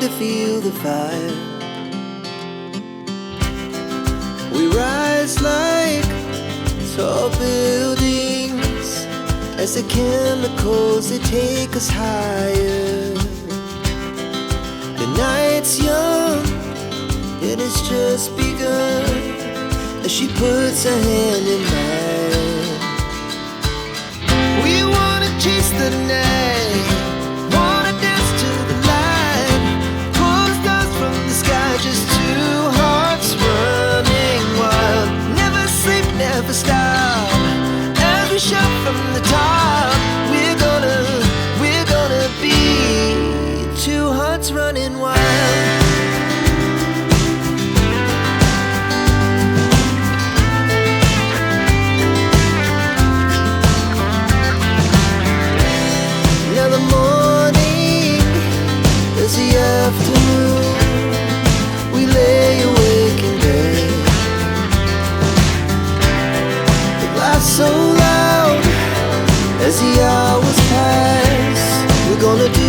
to feel the fire. We rise like tall buildings as the chemicals, they take us higher. The night's young, it has just begun, as she puts her hand in mine. We wanna chase the night, wanna dance to the light, pull the stars from the sky, just two hearts running wild. Never sleep, never stop, as we shout from the top. We're gonna be two hearts running wild. Now the morning is the afternoon, we lay awake in bed. The laughs so loud as the hours pass. We're gonna do